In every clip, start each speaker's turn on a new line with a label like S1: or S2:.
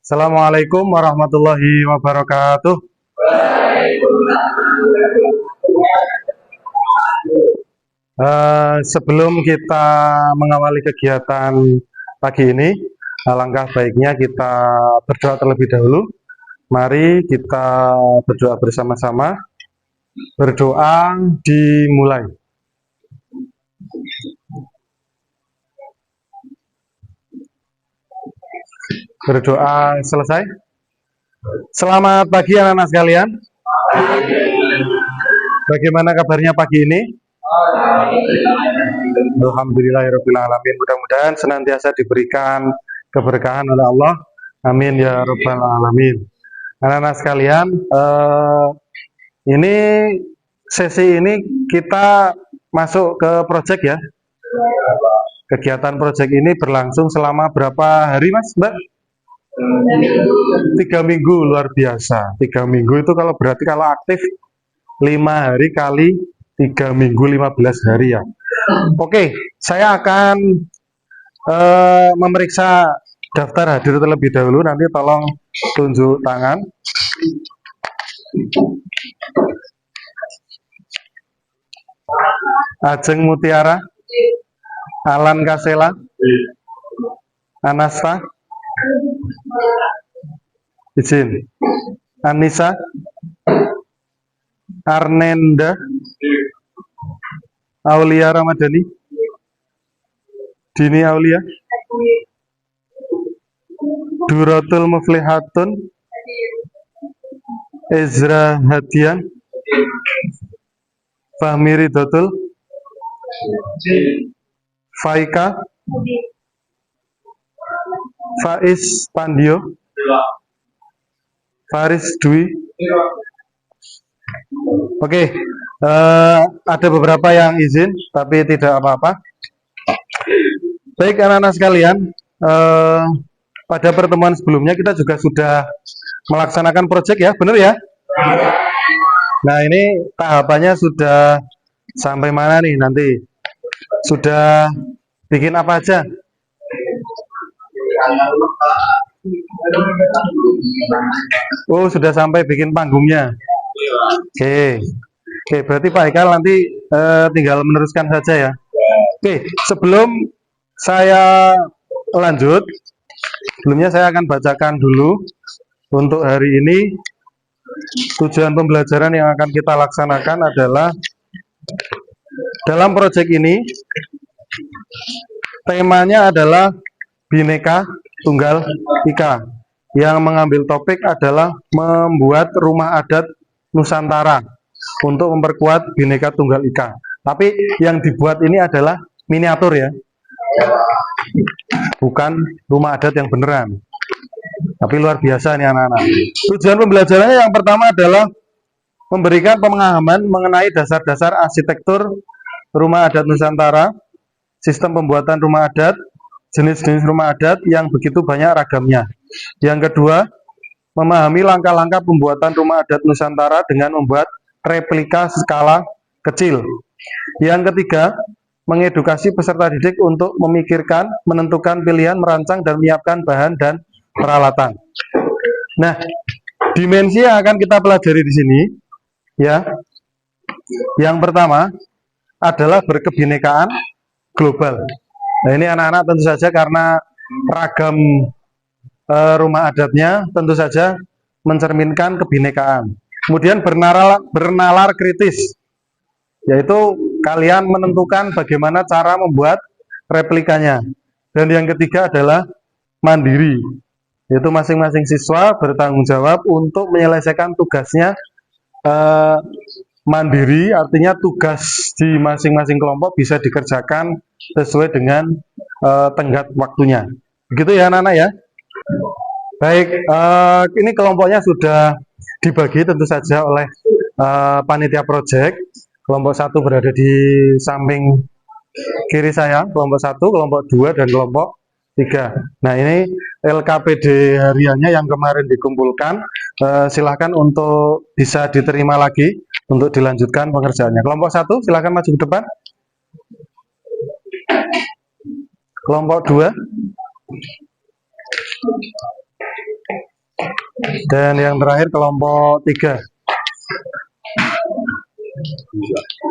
S1: Assalamualaikum warahmatullahi wabarakatuh. Sebelum kita mengawali kegiatan pagi ini, alangkah baiknya kita berdoa terlebih dahulu. Mari kita berdoa bersama-sama. Berdoa dimulai. Berdoa selesai. Selamat pagi anak-anak sekalian. Bagaimana kabarnya pagi ini? Alhamdulillahirrahmanirrahim. Mudah-mudahan senantiasa diberikan keberkahan oleh Allah. Amin ya rabbal alamin. Anak-anak sekalian, ini sesi ini kita masuk ke proyek ya. Kegiatan proyek ini berlangsung selama berapa hari, Mas, Mbak? 3 minggu, luar biasa. 3 minggu itu kalau berarti kalau aktif 5 hari kali 3 minggu 15 hari ya. Oke, saya akan memeriksa daftar hadir terlebih dahulu. Nanti tolong tunjuk tangan. Ajeng Mutiara, Alan Kasela, Anasta, izin, Anissa, Arnenda, Aulia Ramadhani, Dini Aulia, Duratul Muflihatun, Ezra Hadian, Fahmi Ridhotul, Faika, Faiz Pandio, Faris Dwi. Oke, ada beberapa yang izin, tapi tidak apa-apa. Baik anak-anak sekalian, pada pertemuan sebelumnya kita juga sudah melaksanakan proyek ya, benar ya? Nah ini tahapannya sudah sampai mana nih nanti? Sudah bikin apa aja? Oh, sudah sampai bikin panggungnya. Oke, berarti Pak Haikal nanti tinggal meneruskan saja ya. Oke, sebelum saya lanjut, sebelumnya saya akan bacakan dulu untuk hari ini. Tujuan pembelajaran yang akan kita laksanakan adalah dalam proyek ini temanya adalah Bhinneka Tunggal Ika. Yang mengambil topik adalah membuat rumah adat Nusantara untuk memperkuat Bhinneka Tunggal Ika. Tapi yang dibuat ini adalah miniatur ya, bukan rumah adat yang beneran. Tapi luar biasa nih anak-anak. Tujuan pembelajarannya yang pertama adalah memberikan pemahaman mengenai dasar-dasar arsitektur rumah adat Nusantara, sistem pembuatan rumah adat, jenis-jenis rumah adat yang begitu banyak ragamnya. Yang kedua, memahami langkah-langkah pembuatan rumah adat Nusantara dengan membuat replika skala kecil. Yang ketiga, mengedukasi peserta didik untuk memikirkan, menentukan pilihan, merancang, dan menyiapkan bahan dan peralatan. Nah, dimensi yang akan kita pelajari di sini, ya, yang pertama adalah berkebinekaan global. Nah, ini anak-anak tentu saja karena ragam rumah adatnya tentu saja mencerminkan kebinekaan. Kemudian bernalar kritis, yaitu kalian menentukan bagaimana cara membuat replikanya. Dan yang ketiga adalah mandiri, yaitu masing-masing siswa bertanggung jawab untuk menyelesaikan tugasnya mandiri, artinya tugas di masing-masing kelompok bisa dikerjakan sesuai dengan tenggat waktunya. Begitu ya anak-anak ya. Baik, ini kelompoknya sudah dibagi tentu saja oleh panitia proyek. Kelompok 1 berada di samping kiri saya, kelompok 1, kelompok 2, dan kelompok 3. Nah ini LKPD hariannya yang kemarin dikumpulkan, silahkan untuk bisa diterima lagi untuk dilanjutkan pengerjaannya. Kelompok 1 silahkan maju ke depan. Kelompok 2. Dan yang terakhir kelompok 3.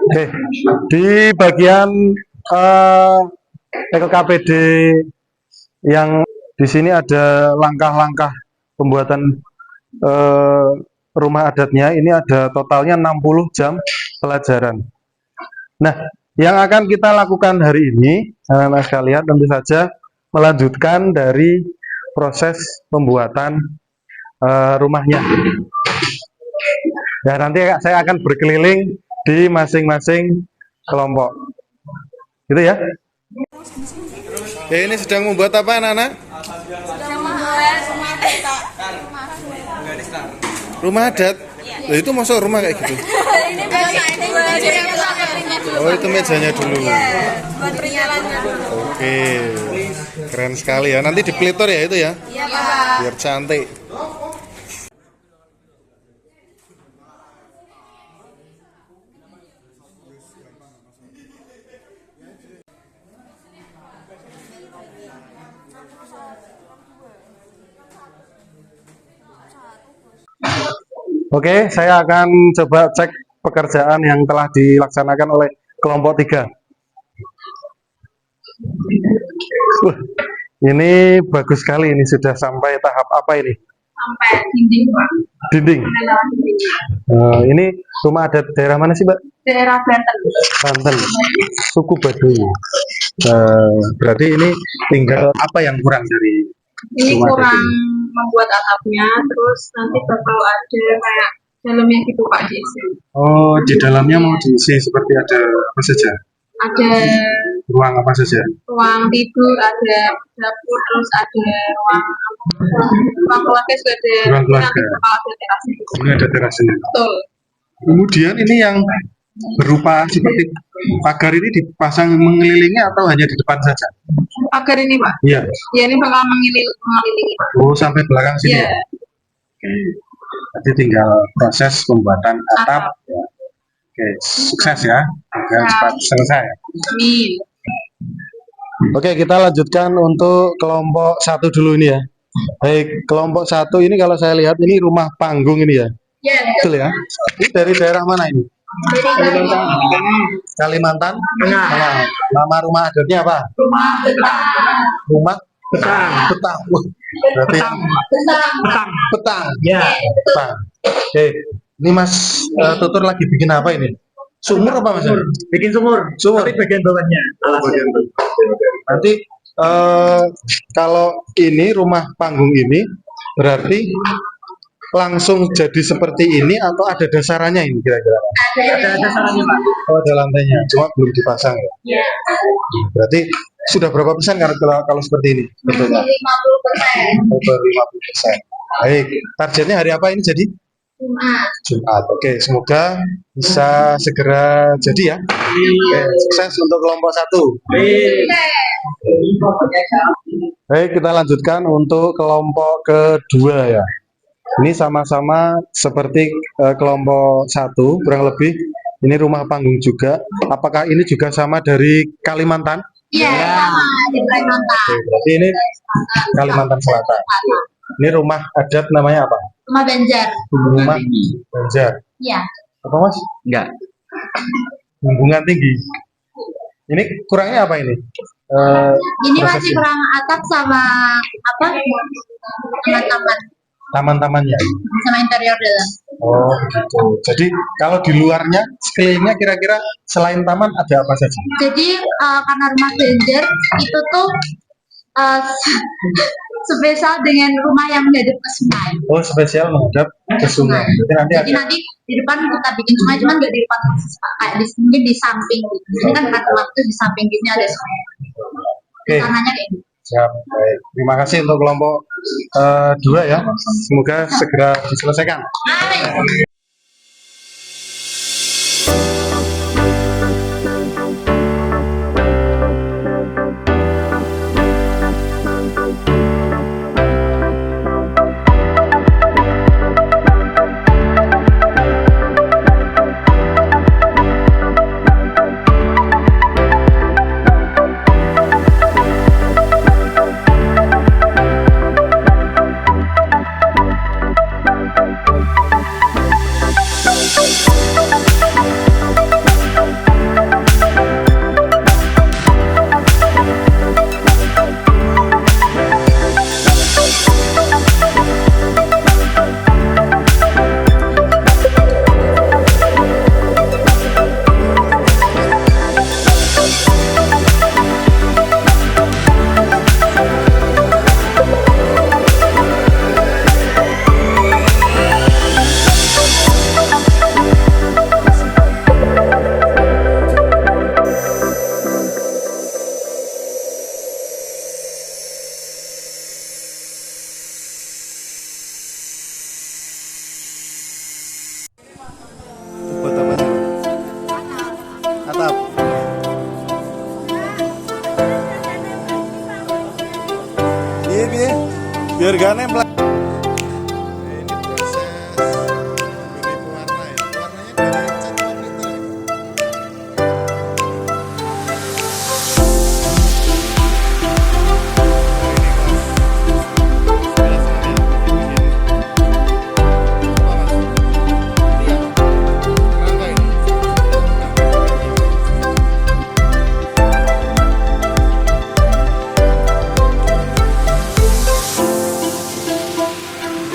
S1: Oke, di bagian LKPD yang di sini ada langkah-langkah pembuatan rumah adatnya. Ini ada totalnya 60 jam pelajaran. Nah, yang akan kita lakukan hari ini, anak-anak sekalian, tentu saja melanjutkan dari proses pembuatan rumahnya. Ya, nanti saya akan berkeliling di masing-masing kelompok. Gitu ya. Ini sedang membuat apa anak-anak? Rumah adat. Loh, itu masuk rumah kayak gitu. Oh, itu mejanya dulu. Oke. Keren sekali ya. Nanti dipelitur ya itu ya. Biar cantik. Oke, saya akan coba cek pekerjaan yang telah dilaksanakan oleh kelompok 3. Ini bagus sekali, ini sudah sampai tahap apa ini?
S2: Sampai dinding, Pak.
S1: Dinding. Ini rumah adat daerah mana sih, Mbak?
S2: Daerah Banten.
S1: Banten. Suku Baduy. Berarti ini tinggal apa yang kurang dari
S2: Ini
S1: rumah adat
S2: kurang
S1: ini?
S2: membuat atapnya, terus nanti bakal ada kayak dalamnya gitu Pak diisi.
S1: Oh, di dalamnya mau diisi seperti ada apa saja?
S2: Ada
S1: Ruang apa saja?
S2: ruang tidur, ada dapur, terus ada ruang keluarga juga ada.
S1: Ruang keluarga.
S2: Nanti bakal ada terasnya.
S1: Ini ada terasnya.
S2: Betul.
S1: Kemudian ini yang berupa seperti pagar ini dipasang mengelilingi atau hanya di depan saja?
S2: Pagar ini Pak.
S1: Iya.
S2: Ya ini bakal mengelilingi Pak.
S1: Oh, sampai belakang sini.
S2: Iya.
S1: Oke. Jadi tinggal proses pembuatan atap. Ya. Oke, sukses ya. Semoga cepat selesai.
S2: Amin.
S1: Oke, kita lanjutkan untuk kelompok 1 dulu ini ya. Baik, kelompok 1 ini kalau saya lihat ini rumah panggung ini ya.
S2: Ya,
S1: Betul ya. Ini dari daerah mana ini?
S2: dari
S1: Kalimantan Tengah. Nama rumah adatnya apa?
S2: rumah
S1: Rumah Petang. Wah, berarti Petang.
S3: Ya,
S1: Petang. Oke, ini Mas Tutur lagi bikin apa ini? Sumur apa Mas?
S3: bikin sumur,
S1: Sumur.
S3: tapi bagian bawahnya.
S1: Bagian itu. Nanti kalau ini rumah panggung ini berarti langsung jadi seperti ini atau ada dasarannya ini kira-kira?
S3: Ada sarannya Pak.
S1: Oh, ada lantainya, cuma belum dipasang ya.
S2: Ya,
S1: Berarti sudah berapa persen kalau seperti ini? Betulnya?
S2: 50%.
S1: Over 50%. Baik, targetnya hari apa ini jadi? Jumat. Oke, semoga bisa segera jadi ya. Oke, sukses untuk kelompok 1. Baik, kita lanjutkan untuk kelompok kedua ya. Ini sama-sama seperti kelompok 1, kurang lebih. Ini rumah panggung juga. Apakah ini juga sama dari Kalimantan?
S2: Iya, sama di Kalimantan.
S1: Oke, berarti ini Kalimantan Selatan. Ini rumah adat namanya apa?
S2: Rumah Banjar.
S1: Rumah Banjar.
S2: Iya.
S1: Apa Mas?
S3: Enggak.
S1: Hubungan tinggi. Ini kurangnya apa ini?
S2: Ini masih
S1: prosesnya.
S2: kurang atap sama apa? Taman-taman
S1: Taman-tamannya.
S2: sama interior dalam.
S1: Oh, begitu. Jadi kalau di luarnya, sekelilingnya kira-kira selain taman ada apa saja?
S2: Jadi karena rumah Banjar itu tuh spesial dengan rumah yang menghadap ke sungai.
S1: Oh, spesial menghadap ke sungai. Jadi nanti
S2: Jadi
S1: ada.
S2: nanti di depan kita bikin sungai, cuman nggak di depan persis, Pak. Kayak mungkin di samping gitu. Ini kan dekat rumah itu di samping gini ada sungai.
S1: Oke,
S2: Tanahnya kayak gitu.
S1: siap. Baik. Terima kasih untuk kelompok 2 ya. Semoga segera diselesaikan.
S2: Amin.
S1: biar gak nempel. Ini proses beri pewarna ya. Warnanya dari cat warna itu.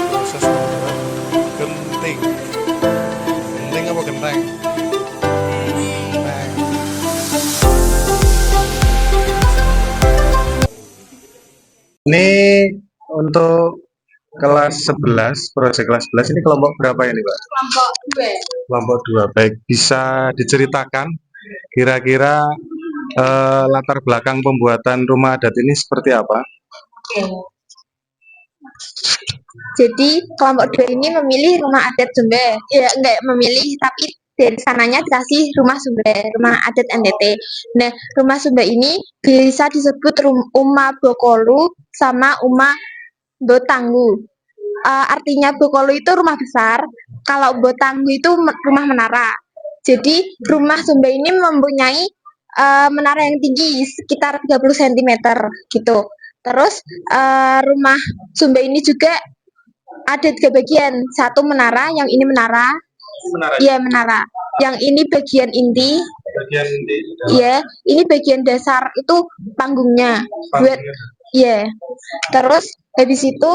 S1: Proses membuat genting. Genting apa genteng? Genteng. Ini untuk kelas 11, proyek kelas 11 ini kelompok berapa ini, Pak?
S2: Kelompok gue.
S1: Kelompok 2. Baik, bisa diceritakan kira-kira latar belakang pembuatan rumah adat ini seperti apa?
S2: Oke. Jadi kelompok 2 ini memilih rumah adat Sumbe. Ya enggak memilih, tapi dari sananya dikasih rumah Sumbe, rumah adat NTT. Nah, rumah Sumbe ini bisa disebut Uma Bokolu sama Uma Botanggu. Artinya Bokolu itu rumah besar, kalau Botanggu itu rumah menara. Jadi rumah Sumbe ini mempunyai menara yang tinggi sekitar 30 cm gitu. Terus rumah Sumbe ini juga ada 3 bagian. Satu menara, yang ini menara.
S1: Menara.
S2: Iya, menara. Yang ini bagian inti.
S1: Bagian di
S2: Iya, ini bagian dasar itu panggungnya. Buat iya. Terus habis itu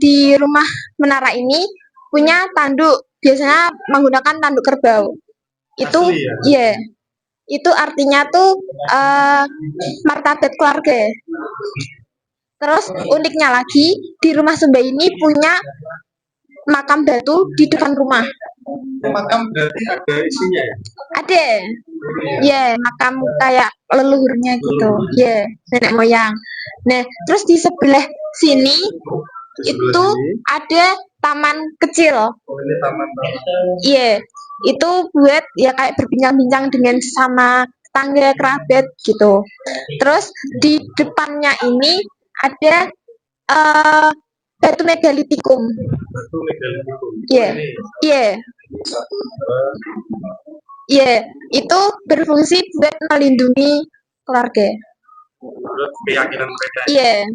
S2: di rumah menara ini punya tanduk. Biasanya menggunakan tanduk kerbau. Itu
S1: Asli ya?
S2: iya. Itu artinya tuh martabat keluarga. Terus uniknya lagi di rumah Sumba ini punya makam batu di depan rumah.
S1: makam berarti ada isinya ya?
S2: Ada, ya makam kayak leluhurnya gitu, ya nenek moyang. Nah, terus di sebelah sini
S1: Di sebelah
S2: itu
S1: sini.
S2: ada taman kecil.
S1: Oh, ini taman.
S2: Iya, itu buat ya kayak berbincang-bincang dengan sesama tetangga kerabat gitu. Terus di depannya ini ada batu megalitikum.
S1: Batu megalitikum.
S2: Iya,
S1: Ini
S2: iya, iya. Itu berfungsi buat melindungi keluarga.
S1: menurut keyakinan mereka.
S2: Iya.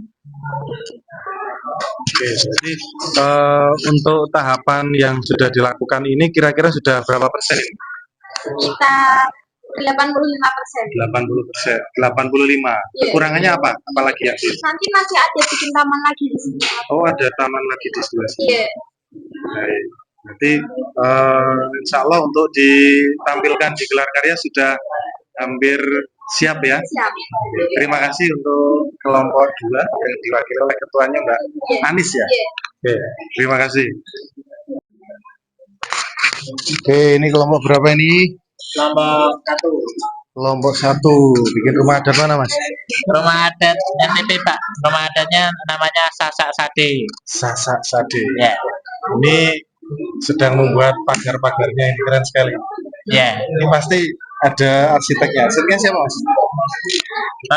S1: Oke, jadi untuk tahapan yang sudah dilakukan ini kira-kira sudah berapa persen ini?
S2: Kita 85%.
S1: 80%, 85.
S2: Iya.
S1: Kekurangannya apa? Apalagi yang
S2: Nanti masih ada bikin taman lagi di sini.
S1: Oh, ada taman lagi di sebelah sini.
S2: Iya.
S1: Baik. Berarti insya Allah untuk ditampilkan di gelar karya sudah hampir siap ya.
S2: Siap.
S1: Terima kasih untuk kelompok 2 yang diwakili oleh ketuanya Mbak Anis ya.
S2: Iya.
S1: Oke, terima kasih. Oke, ini kelompok berapa ini?
S3: Kelompok 1.
S1: Kelompok 1. Bikin rumah adat mana, Mas?
S3: Rumah adat NTT, Pak. Rumah adatnya namanya Sasak Sade.
S1: Sasak Sade.
S3: Ya.
S1: Ini sedang membuat pagar-pagarnya, ini keren sekali.
S3: Ya.
S1: Ini pasti ada arsiteknya. Arsiteknya siapa, Mas?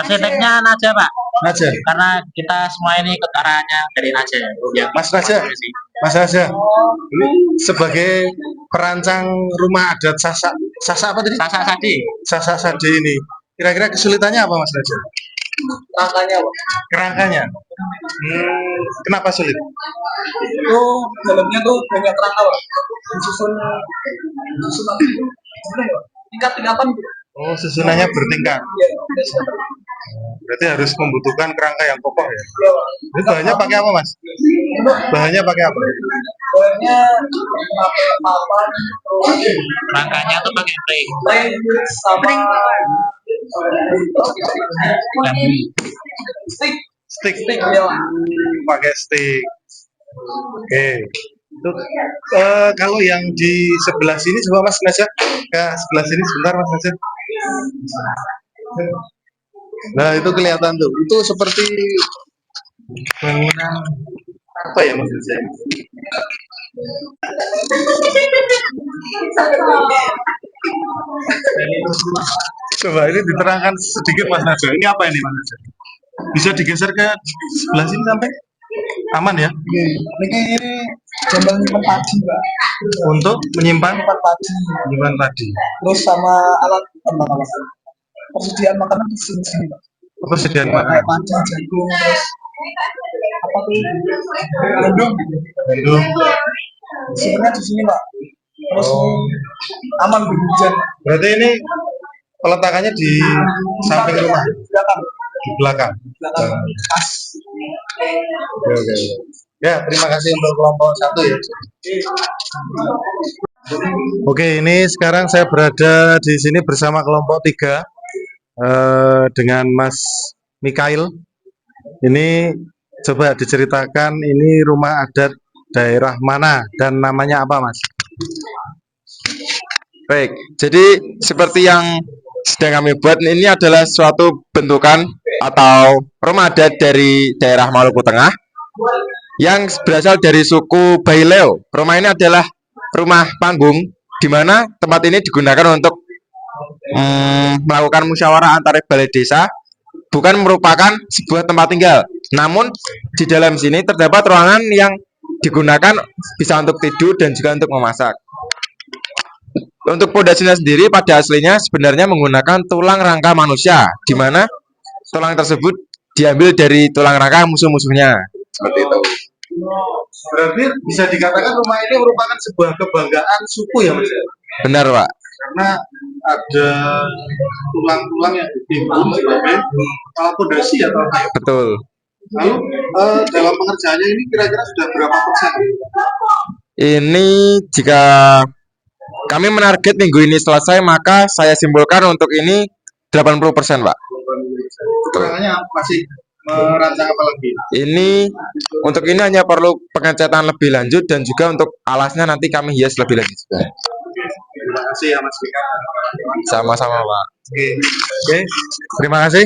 S3: Arsiteknya Naja, Pak.
S1: Naja.
S3: Karena kita semua ini ikut arahannya dari Naja. Ya.
S1: Mas Naja. Mas Naja. Ini sebagai perancang rumah adat Sasak apa tadi?
S3: Sasak Sade.
S1: Sasak Sade ini. Kira-kira kesulitannya apa, Mas Naja?
S3: Rangkanya, Pak.
S1: Kerangkanya. Kenapa sulit?
S3: Itu dalamnya tuh banyak kerangka, Pak. Disusun tingkat-tingkatan gitu.
S1: Oh, susunannya bertingkat.
S3: Iya.
S1: Berarti harus membutuhkan kerangka yang kokoh ya. Ini bahannya pakai apa, Mas? Bahannya pakai apa?
S3: Bahannya pakai papan, rangkanya tuh pakai pring sama stick.
S1: Stick. Pakai stick. Oke. Itu kalau yang di sebelah sini coba Mas Naja. Ke sebelah sini sebentar Mas Naja. Nah, itu kelihatan tuh. Itu seperti bangunan apa ya Mas Naja? Coba ini diterangkan sedikit Mas Naja. Ini apa ini Mas Naja? Bisa digeser ke sebelah sini sampai? aman ya
S4: Ini jembal nyimpen padi, Pak.
S1: untuk menyimpan
S4: Nyimpen padi.
S1: padi.
S4: Terus sama alat persediaan makanan di sini, Pak.
S1: Persediaan
S4: Kayak
S1: makanan.
S4: padi, jagung, terus apa tuh? Gandum.
S1: Gandum.
S4: Sebenarnya di sini, Pak. Terus aman hujan.
S1: Berarti ini peletakannya di samping rumah,
S4: Belakang.
S1: di belakang.
S4: Belakang. Pas.
S1: Oke. Ya, terima kasih untuk kelompok 1 ya. Oke, ini sekarang saya berada di sini bersama kelompok 3 dengan Mas Mikail. Ini coba diceritakan ini rumah adat daerah mana dan namanya apa, Mas?
S5: Baik, jadi seperti yang sedang kami buat ini adalah suatu bentukan atau rumah adat dari daerah Maluku Tengah yang berasal dari suku Baileo. Rumah ini adalah rumah panggung di mana tempat ini digunakan untuk melakukan musyawarah antar balai desa, bukan merupakan sebuah tempat tinggal. Namun di dalam sini terdapat ruangan yang digunakan bisa untuk tidur dan juga untuk memasak. Untuk pondasinya sendiri pada aslinya sebenarnya menggunakan tulang rangka manusia, di mana tulang tersebut diambil dari tulang rangka musuh-musuhnya. Seperti itu.
S1: Berarti bisa dikatakan rumah ini merupakan sebuah kebanggaan suku ya, Mas?
S5: Benar, Pak.
S1: Karena ada tulang-tulang yang ditimbun sebagai alat pondasi atau apa ya?
S5: Betul.
S1: Lalu dalam pengerjaannya ini kira-kira sudah berapa persen?
S5: Ini jika kami menarget minggu ini selesai, maka saya simpulkan untuk ini 80%, Pak.
S1: Kekurangannya masih merancang apa lagi?
S5: Ini untuk ini hanya perlu pengecatan lebih lanjut dan juga untuk alasnya nanti kami hias lebih lanjut juga.
S1: Terima kasih ya Mas Mika.
S5: Sama-sama, Pak.
S1: Oke. Terima kasih.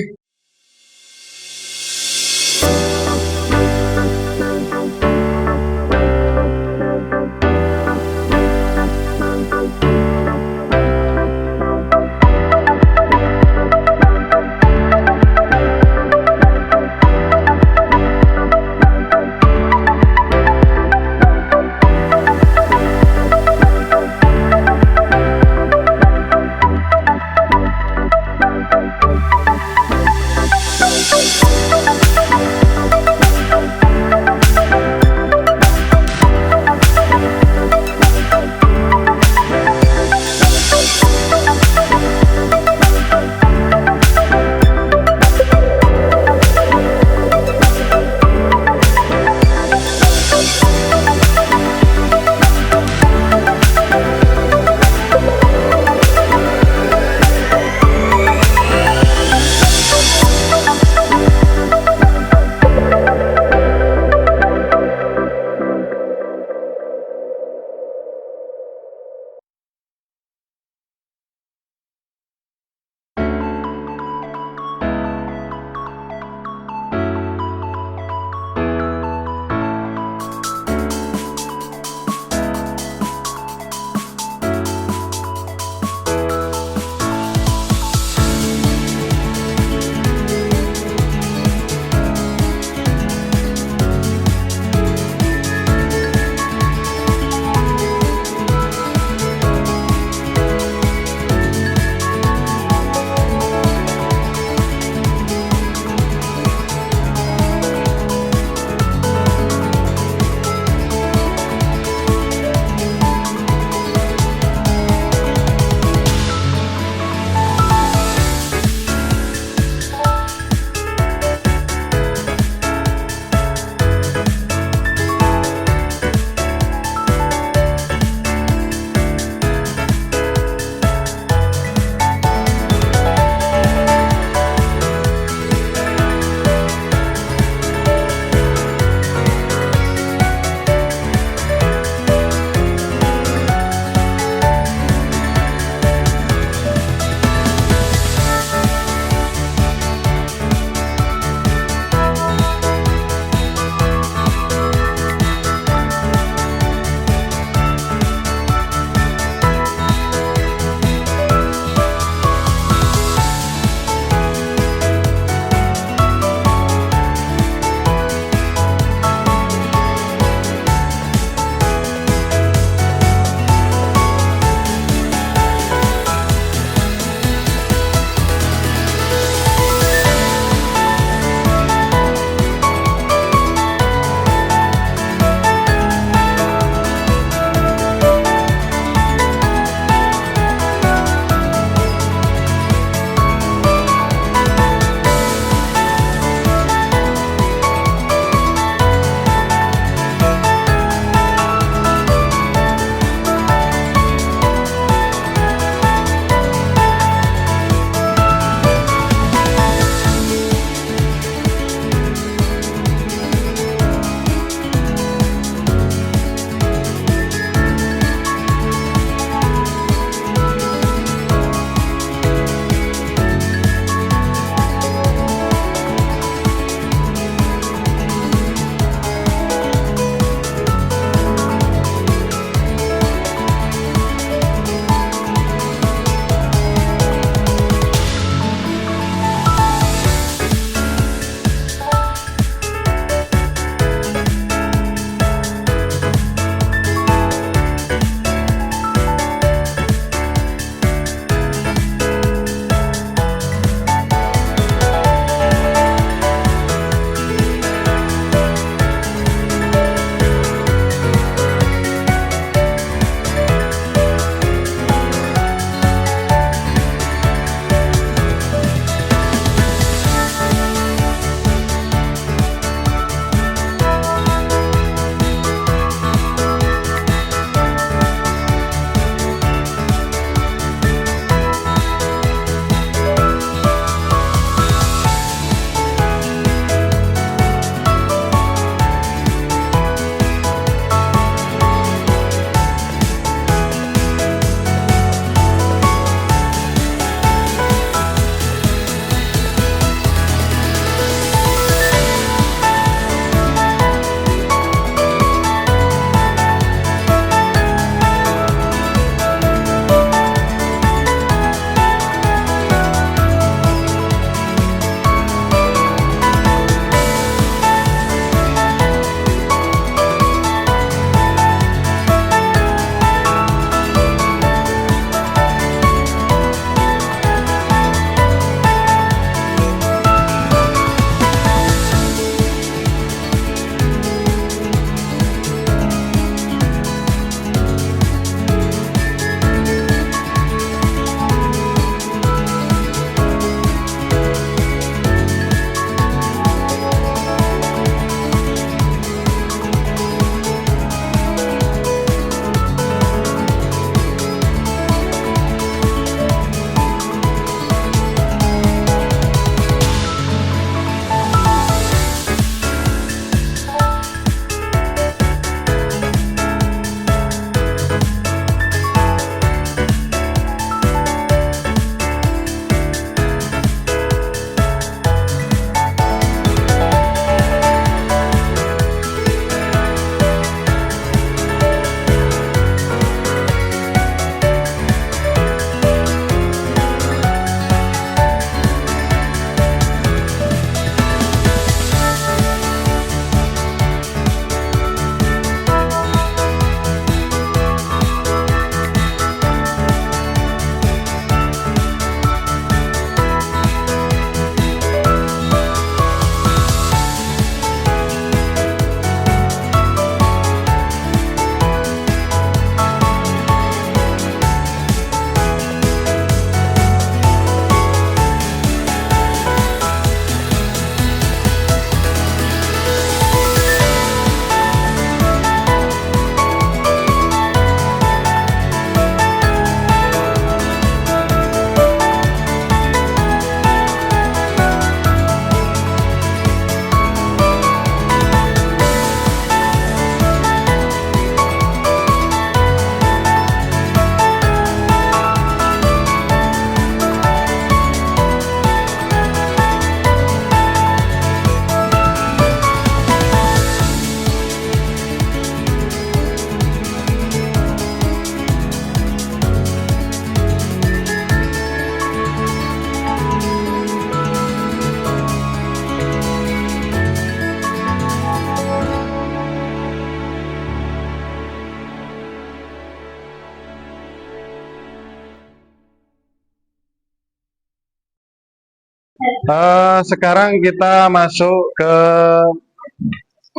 S1: Sekarang kita masuk ke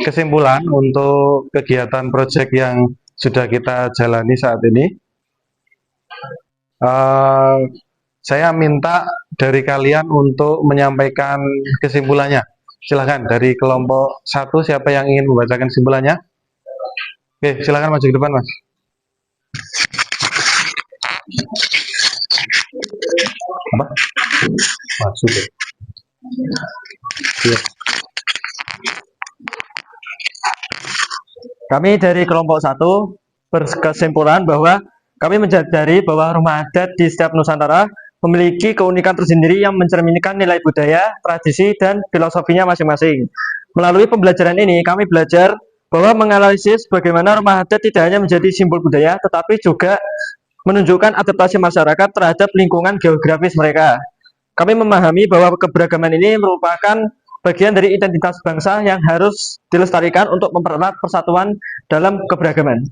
S1: kesimpulan untuk kegiatan proyek yang sudah kita jalani saat ini. Saya minta dari kalian untuk menyampaikan kesimpulannya. Silahkan dari kelompok 1, siapa yang ingin membacakan kesimpulannya? Oke, silahkan maju ke depan, Mas. Apa? Masuk ya. Iya.
S6: Kami dari kelompok 1 berkesimpulan bahwa kami menyadari bahwa rumah adat di setiap Nusantara memiliki keunikan tersendiri yang mencerminkan nilai budaya, tradisi, dan filosofinya masing-masing. Melalui pembelajaran ini, kami belajar bahwa menganalisis bagaimana rumah adat tidak hanya menjadi simbol budaya, tetapi juga menunjukkan adaptasi masyarakat terhadap lingkungan geografis mereka. Kami memahami bahwa keberagaman ini merupakan bagian dari identitas bangsa yang harus dilestarikan untuk mempererat persatuan dalam keberagaman.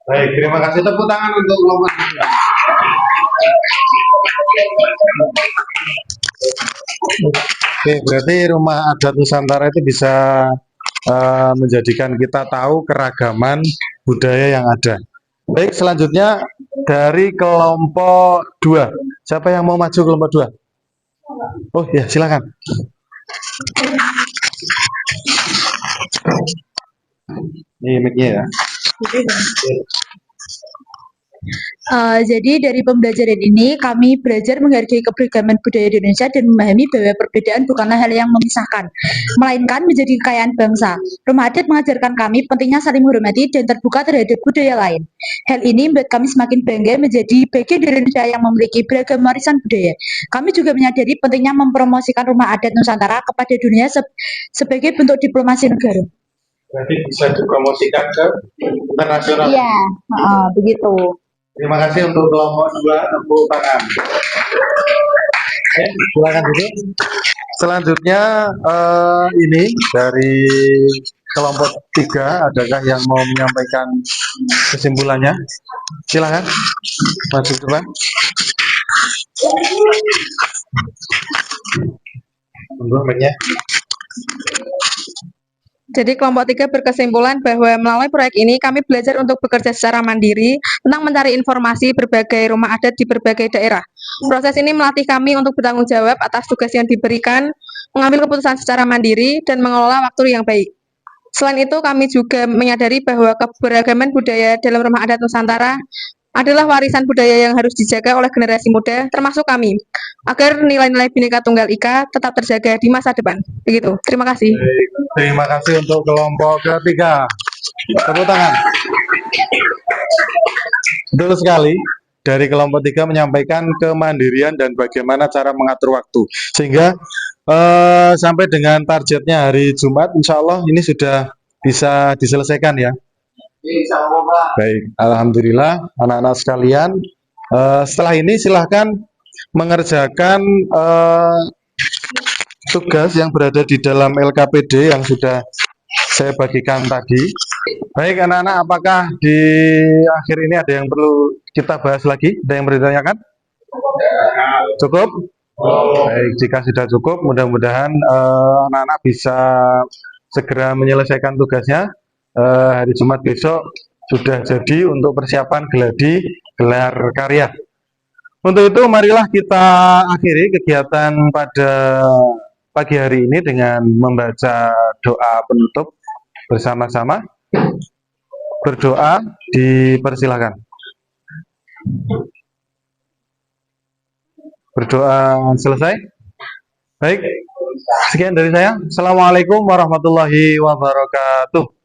S1: Baik, terima kasih. Tepuk tangan untuk kelompok 2. Oke, berarti rumah adat Nusantara itu bisa menjadikan kita tahu keragaman budaya yang ada. Baik, selanjutnya dari kelompok 2. Siapa yang mau maju kelompok 2? Oh ya, silakan. Ini mic-nya ya.
S7: Jadi dari pembelajaran ini kami belajar menghargai keberagaman budaya di Indonesia dan memahami bahwa perbedaan bukanlah hal yang memisahkan, melainkan menjadi kekayaan bangsa. Rumah adat mengajarkan kami pentingnya saling menghormati dan terbuka terhadap budaya lain. Hal ini membuat kami semakin bangga menjadi bagian dari Indonesia yang memiliki beragam warisan budaya. Kami juga menyadari pentingnya mempromosikan rumah adat Nusantara kepada dunia sebagai bentuk diplomasi negara.
S1: Berarti bisa dipromosikan ke internasional.
S7: Iya, begitu.
S1: Terima kasih untuk kelompok 2, tepuk tangan. Oke, silakan duduk. Selanjutnya ini dari kelompok 3, adakah yang mau menyampaikan kesimpulannya? Silakan, maju ke depan. Tunggu mic-nya.
S8: Jadi kelompok 3 berkesimpulan bahwa melalui proyek ini kami belajar untuk bekerja secara mandiri tentang mencari informasi berbagai rumah adat di berbagai daerah. Proses ini melatih kami untuk bertanggung jawab atas tugas yang diberikan, mengambil keputusan secara mandiri, dan mengelola waktu yang baik. Selain itu, kami juga menyadari bahwa keberagaman budaya dalam rumah adat Nusantara adalah warisan budaya yang harus dijaga oleh generasi muda, termasuk kami, agar nilai-nilai Bhinneka Tunggal Ika tetap terjaga di masa depan. Begitu. Terima kasih.
S1: Baik, terima kasih untuk kelompok ketiga. Tepuk tangan. Betul sekali. Dari kelompok 3 menyampaikan kemandirian dan bagaimana cara mengatur waktu. Sehingga sampai dengan targetnya hari Jumat, insya Allah ini sudah bisa diselesaikan ya. Baik, alhamdulillah anak-anak sekalian. Setelah ini silahkan mengerjakan tugas yang berada di dalam LKPD yang sudah saya bagikan tadi. Baik anak-anak, apakah di akhir ini ada yang perlu kita bahas lagi? Ada yang bertanyakan? Cukup? Baik, jika sudah cukup, mudah-mudahan anak-anak bisa segera menyelesaikan tugasnya. Hari Jumat besok sudah jadi untuk persiapan geladi gelar karya. Untuk itu marilah kita akhiri kegiatan pada pagi hari ini dengan membaca doa penutup bersama-sama. Berdoa dipersilakan. Berdoa selesai. Baik, sekian dari saya. Assalamualaikum warahmatullahi wabarakatuh.